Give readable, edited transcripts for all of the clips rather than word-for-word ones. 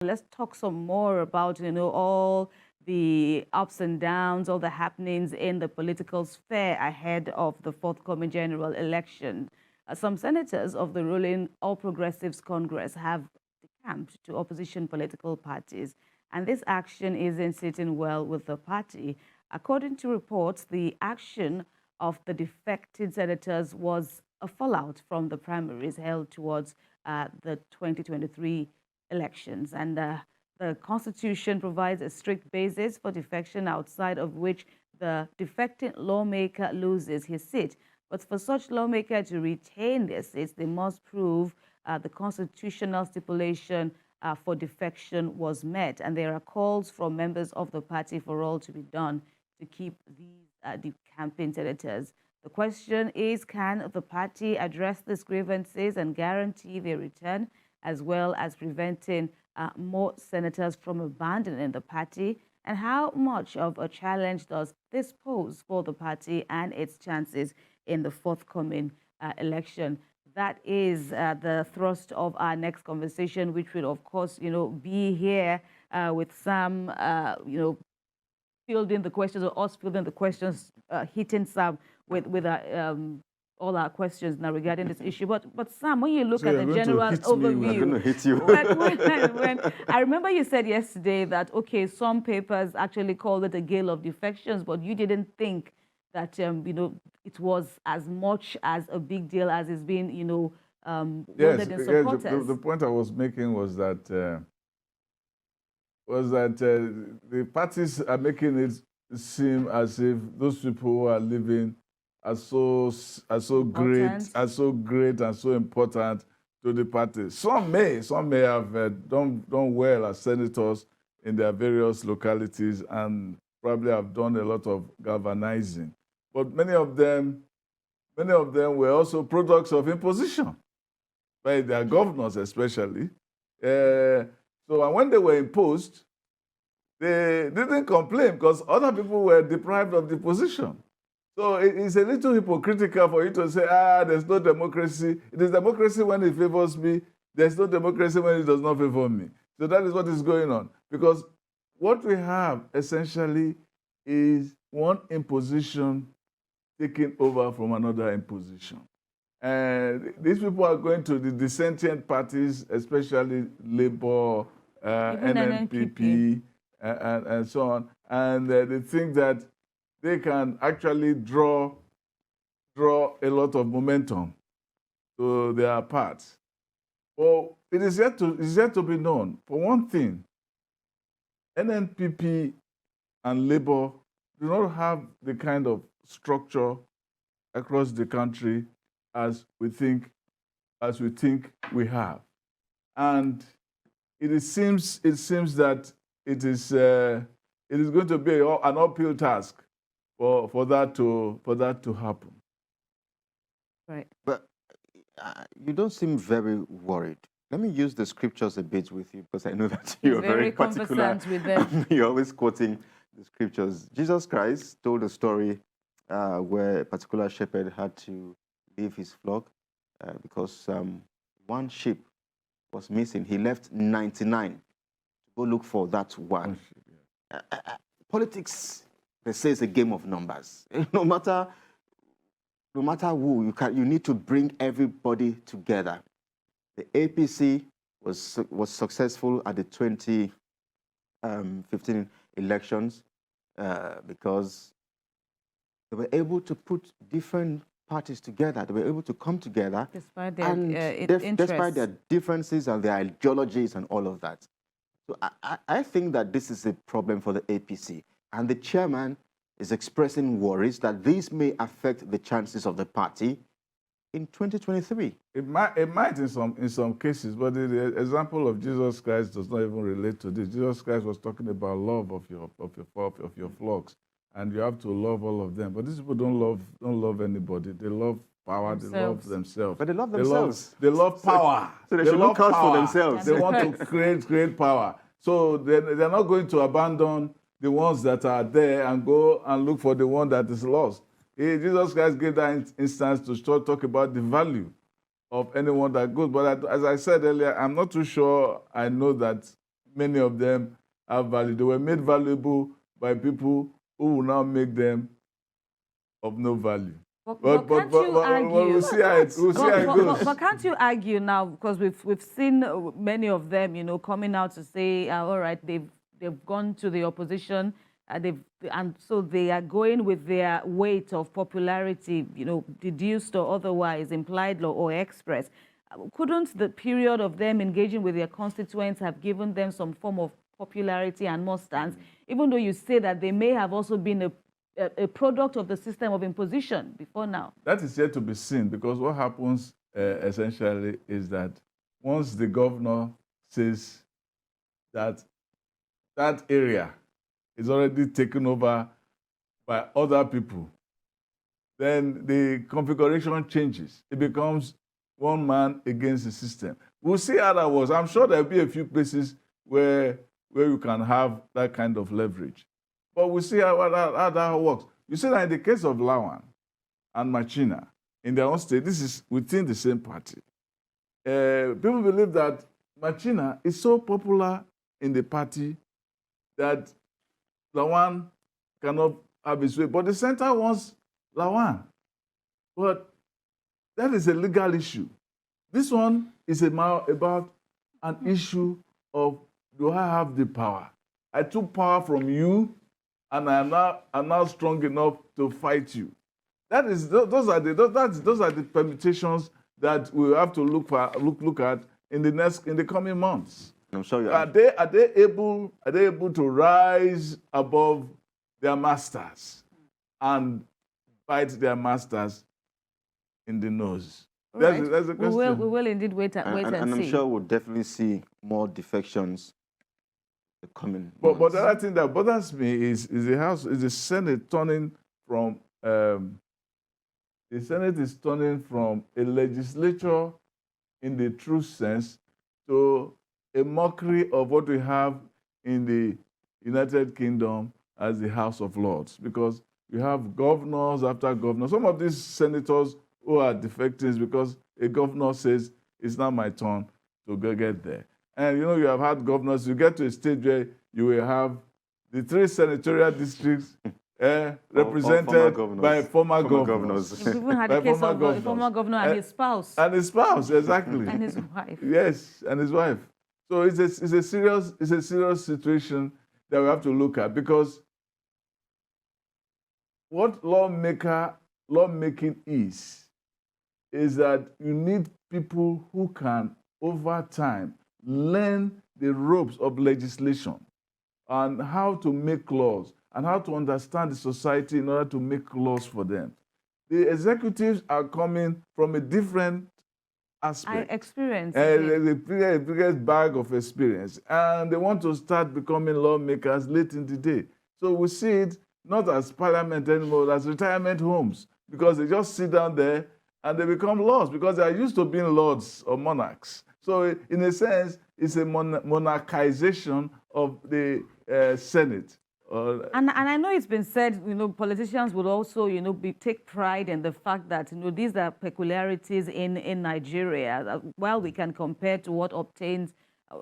Let's talk some more about, all the ups and downs, all the happenings in the political sphere ahead of the forthcoming general election. Some senators of the ruling All Progressives Congress have decamped to opposition political parties, and this action isn't sitting well with the party. According to reports, the action of the defected senators was a fallout from the primaries held towards the 2023 elections. And the Constitution provides a strict basis for defection outside of which the defecting lawmaker loses his seat. But for such lawmaker to retain their seats, they must prove the constitutional stipulation for defection was met. And there are calls from members of the party for all to be done to keep these decamping senators. The question is, can the party address these grievances and guarantee their return, as well as preventing more senators from abandoning the party? And how much of a challenge does this pose for the party and its chances in the forthcoming election? That is the thrust of our next conversation, which will, of course, be here with Sam, fielding the questions, or us fielding the questions, hitting Sam with all our questions now regarding this issue. But Sam, when you look at the general overview, I'm going to hit you. when I remember you said yesterday that, okay, some papers actually called it a gale of defections, but you didn't think that it was as much as a big deal as it's been wielded in supporters. Yes, the point I was making was that the parties are making it seem as if those people who are living are so great and so important to the party. Some may have done well as senators in their various localities and probably have done a lot of galvanizing. But many of them were also products of imposition by their governors, especially. So when they were imposed, they didn't complain because other people were deprived of the position. So it's a little hypocritical for you to say, there's no democracy. It is democracy when it favors me. There's no democracy when it does not favor me. So that is what is going on. Because what we have essentially is one imposition taking over from another imposition. And these people are going to the dissentient parties, especially Labour, NNPP, and so on. And they think that they can actually draw a lot of momentum to their parts. Well, it is yet to be known. For one thing, NNPP and Labour do not have the kind of structure across the country as we think we have. And it seems that it is going to be an uphill task for that to happen. Right. But you don't seem very worried. Let me use the scriptures a bit with you because I know that you're very particular. With them. You're always quoting the scriptures. Jesus Christ told a story where a particular shepherd had to leave his flock because one sheep was missing. He left 99 to go look for that one. Politics, they say, is a game of numbers. No matter who, you need to bring everybody together. The APC was successful at the 2015 elections because they were able to put different parties together. They were able to come together despite their differences and their ideologies and all of that. So I think that this is a problem for the APC. And the chairman is expressing worries that this may affect the chances of the party in 2023. It might in some cases, but the example of Jesus Christ does not even relate to this. Jesus Christ was talking about love of your flocks, and you have to love all of them. But these people don't love anybody. They love power. They love themselves. But they love themselves. They love power. So they should look out for themselves. They want to create power. So they're not going to abandon the ones that are there and go and look for the one that is lost. Jesus Christ gave that instance to talk about the value of anyone that goes. But as I said earlier, I'm not too sure I know that many of them have value. They were made valuable by people who will now make them of no value. But can't you argue? We'll see how it goes. But can't you argue now, because we've seen many of them, you know, coming out to say, all right, they've gone to the opposition, and so they are going with their weight of popularity, you know, deduced or otherwise, implied or expressed. Couldn't the period of them engaging with their constituents have given them some form of popularity and more stance, even though you say that they may have also been a product of the system of imposition before now? That is yet to be seen, because what happens essentially is that once the governor says that that area is already taken over by other people, then the configuration changes. It becomes one man against the system. We'll see how that works. I'm sure there'll be a few places where you can have that kind of leverage. But we'll see how that works. You see that in the case of Lawan and Machina, in their own state, this is within the same party. People believe that Machina is so popular in the party that Lawan cannot have his way. But the center wants Lawan. But that is a legal issue. This one is about an issue of, do I have the power? I took power from you, and I'm now strong enough to fight you. Those are the permutations that we have to look at in the coming months. I'm sorry. Are they able to rise above their masters and bite their masters in the nose? That's the question. We will indeed wait and see. And I'm sure we'll definitely see more defections the coming But months. the other thing that bothers me is the Senate turning from a legislature in the true sense to a mockery of what we have in the United Kingdom as the House of Lords, because you have governors after governors. Some of these senators who are defecting because a governor says, it's not my turn to go get there. And you know, you have had governors, you get to a stage where you will have the 3 senatorial districts represented by former governors. We've even had a case of a former governor and his spouse. And his spouse, exactly. And his wife. Yes, and his wife. So it's a serious situation that we have to look at, because what lawmaking is that you need people who can, over time, learn the ropes of legislation and how to make laws and how to understand the society in order to make laws for them. The executives are coming from a different aspect. Experience. The biggest bag of experience. And they want to start becoming lawmakers late in the day. So we see it not as parliament anymore, as retirement homes, because they just sit down there and they become lords, because they are used to being lords or monarchs. So in a sense, it's a monarchization of the Senate. And I know it's been said, you know, politicians would also, you know, take pride in the fact that, you know, these are peculiarities in Nigeria. While we can compare to what obtained,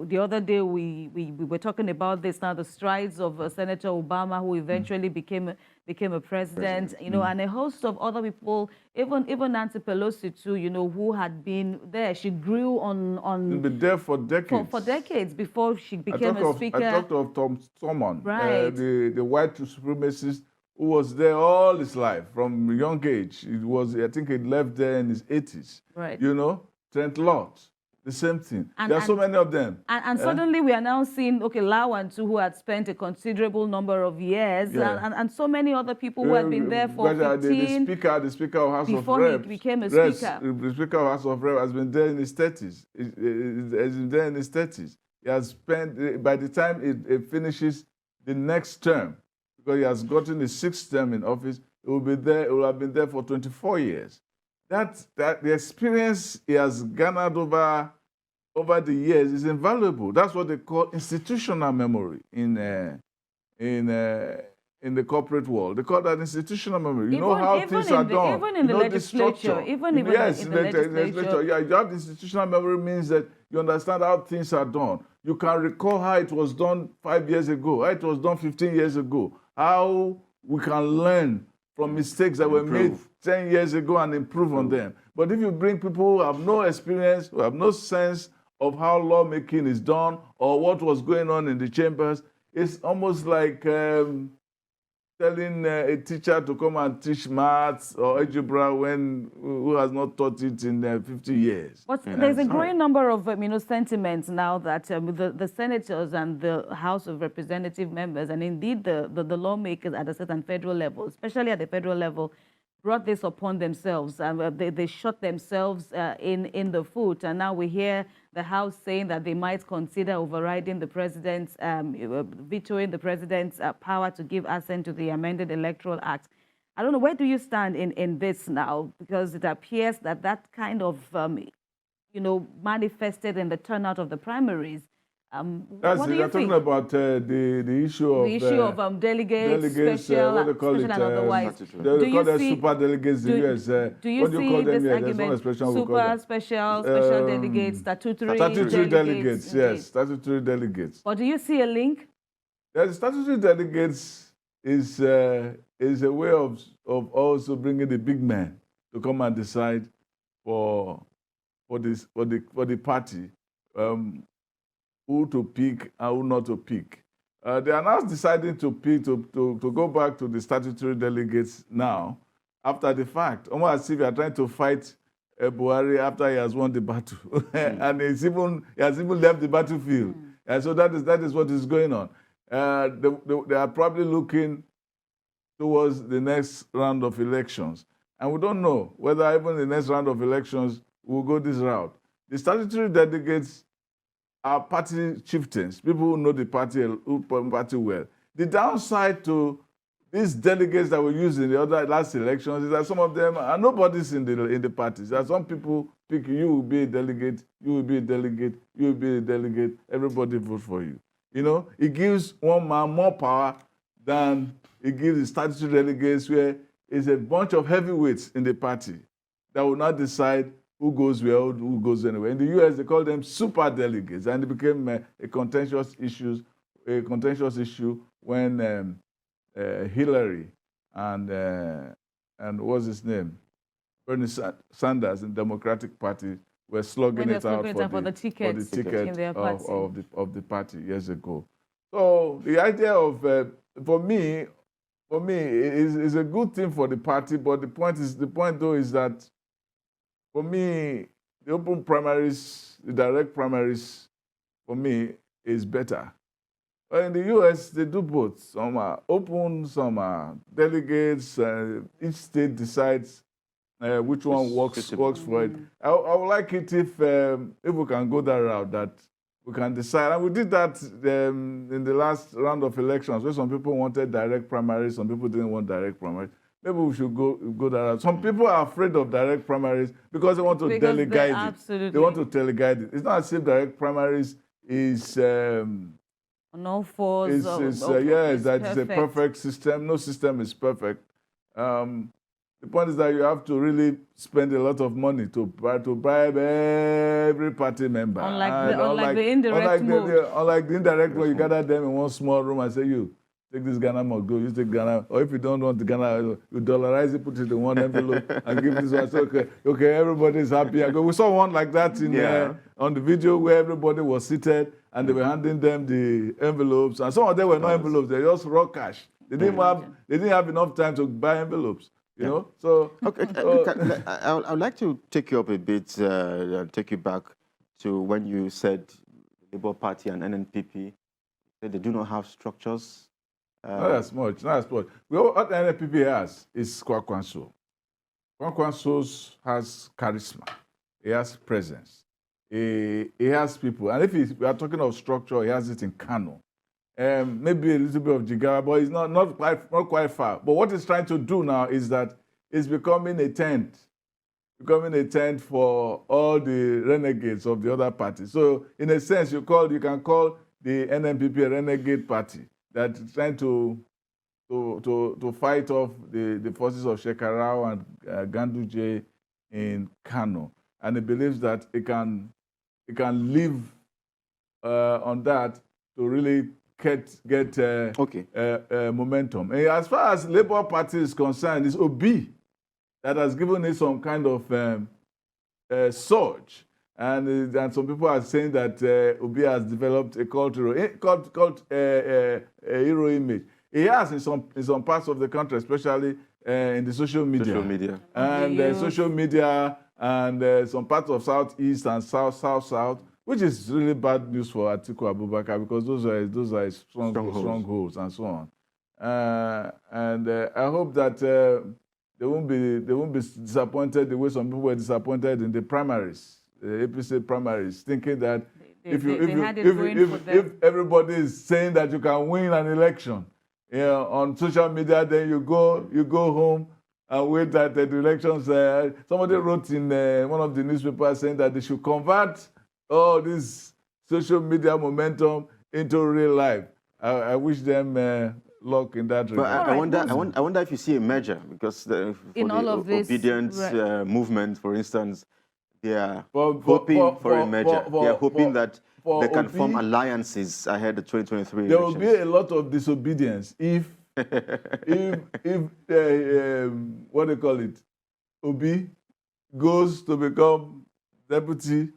the other day we were talking about this now, the strides of Senator Obama, who eventually became a president, you know, and a host of other people, even Nancy Pelosi too, you know, who had been there. She grew on She's been there for decades. For decades before she became a speaker. I talked of Tom Thurman, right. The white supremacist who was there all his life from a young age. I think he left there in his 80s. Right. You know, Trent Lott. The same thing. There are so many of them. And suddenly we are now seeing, okay, Lawan too, who had spent a considerable number of years, and so many other people who had been there for 15. The Speaker of House of Reps. Before he became a Speaker. The Speaker of House of Reps has been there in his 30s. He's been there in his 30s. He has spent, by the time it finishes the next term, because he has gotten his 6th term in office, he will have been there for 24 years. That the experience he has garnered over the years is invaluable. That's what they call institutional memory in the corporate world. They call that institutional memory. You know how things are done. Even in the legislature. Even in the legislature. Yeah, you have institutional memory means that you understand how things are done. You can recall how it was done 5 years ago, how it was done 15 years ago, how we can learn from mistakes that were made 10 years ago and improve on them. But if you bring people who have no experience, who have no sense of how lawmaking is done or what was going on in the chambers, it's almost like telling a teacher to come and teach maths or algebra who has not taught it in 50 years. But there's a growing number of sentiments now that the senators and the House of Representative members, and indeed the lawmakers at a certain federal level, especially at the federal level, brought this upon themselves. They shot themselves in the foot. And now we hear the House saying that they might consider overriding the president's, vetoing the president's power to give assent to the amended Electoral Act. I don't know, where do you stand in this now? Because it appears that that kind of, manifested in the turnout of the primaries. What do you think? Talking about the issue of delegates, special, what they call special it, and otherwise. They call them super delegates in the US. Do you see this argument, super, special delegates, statutory delegates? Yes, statutory delegates. But do you see a link? Yes, statutory delegates is a way of also bringing the big man to come and decide for the party. Who to pick and who not to pick. They are now deciding to pick to go back to the statutory delegates now, after the fact. Almost as if you are trying to fight Buhari after he has won the battle, and he has even left the battlefield. And so that is what is going on. They are probably looking towards the next round of elections, and we don't know whether even the next round of elections will go this route. The statutory delegates are party chieftains, people who know the party well. The downside to these delegates that were used in the last elections is that some of them are nobodies in the parties. There are some people pick, you will be a delegate, you will be a delegate, you will be a delegate, everybody vote for you. It gives one man more power than it gives the statutory delegates, where it's a bunch of heavyweights in the party that will not decide who goes where, who goes anywhere. In the US, they call them super delegates, and it became a contentious issue when Hillary and what's his name, Bernie Sanders in the Democratic Party were slugging it out for the ticket of the party years ago. So the idea of for me is a good thing for the party, but the point though is that, for me, the open primaries, the direct primaries, for me, is better. But in the US, they do both. Some are open, some are delegates. Each state decides which one works for it. I would like it if we can go that route, that we can decide. And we did that in the last round of elections, where some people wanted direct primaries, some people didn't want direct primaries. Maybe we should go that route. Some people are afraid of direct primaries because they want to delegate it. Absolutely. They want to delegate it. It's not as if direct primaries is on all fours. That is a perfect system. No system is perfect. The point is that you have to really spend a lot of money to bribe every party member. Unlike the indirect mode. Unlike the indirect mode, you gather them in one small room and say, you take this Ghana must go, you take Ghana. Or if you don't want the Ghana, you dollarize it, put it in one envelope and give this one. So, okay, everybody's happy. We saw one like that on the video where everybody was seated and they were handing them the envelopes. And some of them were not envelopes, they were just raw cash. They didn't have enough time to buy envelopes. You know? So okay, I'd like to take you up a bit, take you back to when you said the Labour Party and NNPP, that they do not have structures. Not as much. What the NNPP has is Kwankwaso. Kwankwaso has charisma. He has presence. He has people. And if we are talking of structure, he has it in Kano. Maybe a little bit of Jigawa, but it's not quite far. But what he's trying to do now is that it's becoming a tent for all the renegades of the other parties. So in a sense, you can call the NNPP a renegade party that is trying to fight off the forces of Shekarau and Ganduje in Kano. And he believes that it can live on that to really get momentum. And as far as Labour Party is concerned, it's Obi that has given it some kind of surge. And some people are saying that Obi has developed a cultural a hero image. He has in some parts of the country, especially in the social media. Social media and some parts of Southeast and South, which is really bad news for Atiku Abubakar because those are strongholds and so on. I hope that they won't be disappointed the way some people were disappointed in the primaries, the APC primaries, thinking that if everybody is saying that you can win an election on social media, then you go home and wait that the elections. Somebody wrote in one of the newspapers saying that they should convert all this social media momentum into real life. I wish them luck in that regard. But I wonder if you see a measure, because for the obedience movement, for instance, they are hoping for a measure. They are hoping that they can form alliances ahead of 2023 There elections. will be a lot of disobedience if what do you call it, Obi goes to become deputy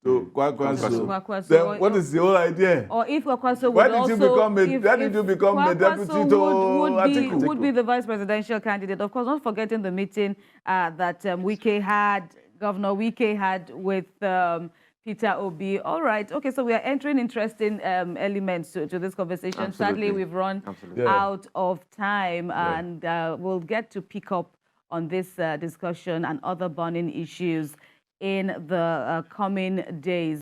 to Kwakwanso. Then what is the whole idea? Or if Kwakwanso why did you become a deputy to Atiku? Would be the vice presidential candidate. Of course, not forgetting the meeting that Governor Wike had with Peter Obi. All right. Okay, so we are entering interesting elements to this conversation. Absolutely. Sadly, we've run out of time, and we'll get to pick up on this discussion and other burning issues in the coming days.